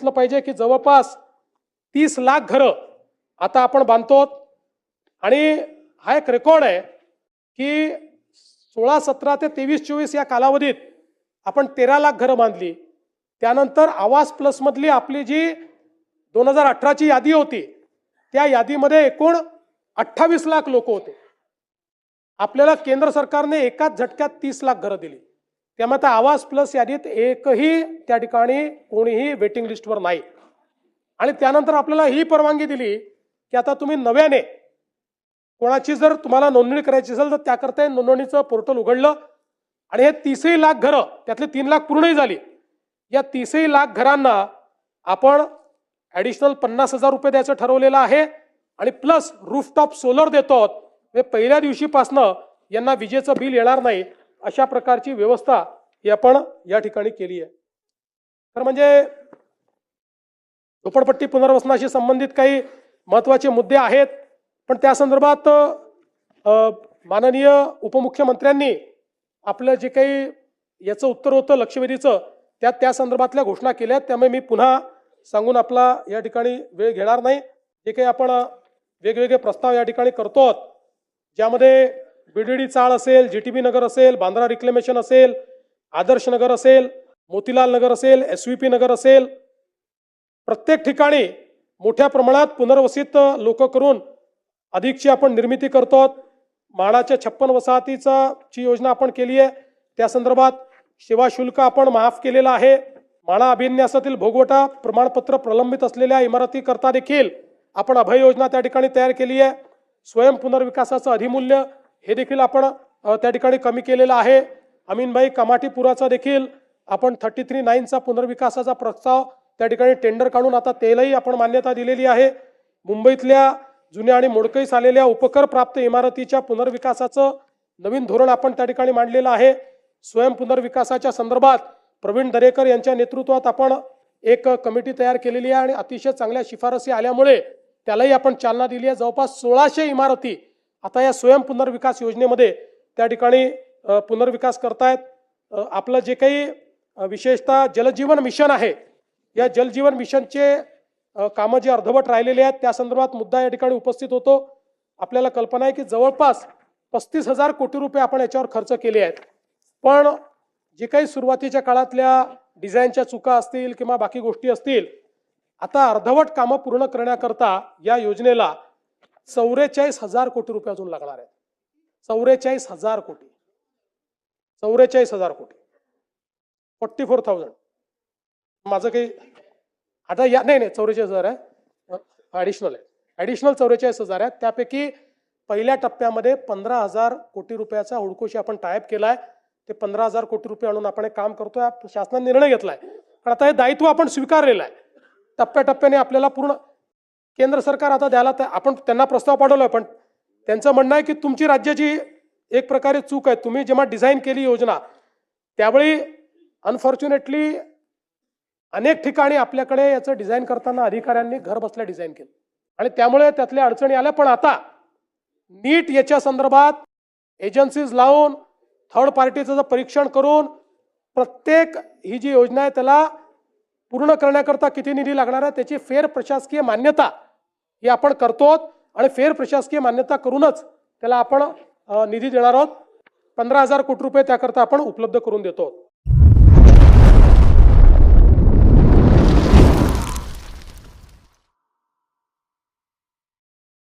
बघितलं पाहिजे की जवळपास 30 लाख घरं आता आपण बांधतो आणि हा एक रेकॉर्ड आहे की 16, 17 ते 23, 24 या कालावधीत आपण 13 लाख घरं बांधली. त्यानंतर आवास प्लस मधली आपली जी 2018ची यादी होती त्या यादीमध्ये एकूण 28 लाख लोक होते. आपल्याला केंद्र सरकारने एकाच झटक्यात 30 लाख घरं दिली. त्यामुळे आता आवास प्लस यादीत एकही त्या ठिकाणी कोणीही वेटिंग लिस्टवर नाही. आणि त्यानंतर आपल्याला ही परवानगी दिली की आता तुम्ही नव्याने कोणाची जर तुम्हाला नोंदणी करायची असेल तर त्याकरता नोंदणीचं पोर्टल उघडलं आणि हे 30 लाख घरं त्यातले 3 लाख पूर्णही झाली. या 30 लाख घरांना आपण ॲडिशनल 50,000 रुपये द्यायचं ठरवलेलं आहे आणि प्लस रूफटॉप सोलर देतो. पहिल्या दिवशीपासनं यांना विजेचं बिल येणार नाही अशा प्रकारची व्यवस्था ही आपण या ठिकाणी केली आहे. तर म्हणजे झोपडपट्टी पुनर्वसनाशी संबंधित काही महत्त्वाचे मुद्दे आहेत, पण त्या संदर्भात माननीय उपमुख्यमंत्र्यांनी आपलं जे काही याचं उत्तर होतं लक्षवेधीचं त्या संदर्भातल्या घोषणा केल्या. त्यामुळे मी पुन्हा सांगून आपला या ठिकाणी वेळ घेणार नाही. जे काही आपण वेगवेगळे प्रस्ताव या ठिकाणी करतो ज्यामध्ये बीडीडी चाळ असेल, जीटीबी नगर असेल, बांद्रा रिक्लेमेशन असेल, आदर्श नगर असेल, मोतीलाल नगर असेल, एसव्हीपी नगर असेल, प्रत्येक ठिकाणी मोठ्या प्रमाणात पुनर्वसित लोक करून अधिकची आपण निर्मिती करतो. म्हाडाच्या 56 वसाहतीची योजना आपण केली आहे. त्या संदर्भात सेवा शुल्क आपण माफ केलेलं आहे. म्हाडा अभिन्यासातील भोगवटा प्रमाणपत्र प्रलंबित असलेल्या इमारती करता देखील आपण अभय योजना त्या ठिकाणी तयार केली आहे. स्वयं पुनर्विकासाचं अधिमूल्य हे देखील आपण त्या ठिकाणी कमी केलेलं आहे. अमीनभाई कमाटीपुराचा देखील आपण 33/9चा पुनर्विकासाचा प्रस्ताव त्या ठिकाणी टेंडर काढून आता त्यालाही आपण मान्यता दिलेली आहे. मुंबईतल्या जुन्या आणि मोडकळीस आलेल्या उपकर प्राप्त इमारतीच्या पुनर्विकासाचं नवीन धोरण आपण त्या ठिकाणी मांडलेलं आहे. स्वयं पुनर्विकासाच्या संदर्भात प्रवीण दरेकर यांच्या नेतृत्वात आपण एक कमिटी तयार केलेली आहे आणि अतिशय चांगल्या शिफारसी आल्यामुळे त्यालाही आपण चालना दिली आहे. जवळपास 1600 इमारती आता या स्वयं पुनर्विकास योजनेमध्ये त्या ठिकाणी पुनर्विकास करतायत. आपलं जे काही विशेषतः जलजीवन मिशन आहे या जलजीवन मिशनचे कामं जे अर्धवट राहिलेले आहेत त्या संदर्भात मुद्दा या ठिकाणी उपस्थित होतो. आपल्याला कल्पना आहे की जवळपास 35,000 कोटी रुपये आपण याच्यावर खर्च केले आहेत. पण जे काही सुरुवातीच्या काळातल्या डिझाईनच्या चुका असतील किंवा बाकी गोष्टी असतील, आता अर्धवट कामं पूर्ण करण्याकरता या योजनेला 44,000 कोटी रुपये अजून लागणार आहेत. 44,000 कोटी, 44,000 कोटी, 44,000. माझं काही आता या नाही 44,000 आहे, ॲडिशनल आहे. ॲडिशनल 44,000 आहेत. त्यापैकी पहिल्या टप्प्यामध्ये 15,000 कोटी रुपयाचा हुडकोशी आपण टायप केलाय. ते 15,000 कोटी रुपये आणून आपण एक काम करतोय. शासनाने निर्णय घेतलाय, पण आता हे दायित्व आपण स्वीकारलेलं आहे. टप्प्याटप्प्याने आपल्याला पूर्ण केंद्र सरकार आता द्यायला आपण त्यांना प्रस्ताव पाठवलाय, पण त्यांचं म्हणणं आहे की तुमची राज्याची एक प्रकारे चूक आहे. तुम्ही जेव्हा डिझाईन केली योजना त्यावेळी अनफॉर्च्युनेटली अनेक ठिकाणी आपल्याकडे याचं डिझाईन करताना अधिकाऱ्यांनी घर बसल्या डिझाईन केलं आणि त्यामुळे त्यातल्या अडचणी आल्या. पण आता नीट याच्या संदर्भात एजन्सीज लावून थर्ड पार्टीचं परीक्षण करून प्रत्येक ही जी योजना आहे त्याला पूर्ण करण्याकरता किती निधी लागणार आहे त्याची फेर प्रशासकीय मान्यता ही आपण करतो आणि फेर प्रशासकीय मान्यता करूनच त्याला आपण निधी देणार आहोत. 15,000 कोटी रुपये त्याकरता आपण उपलब्ध करून देतो.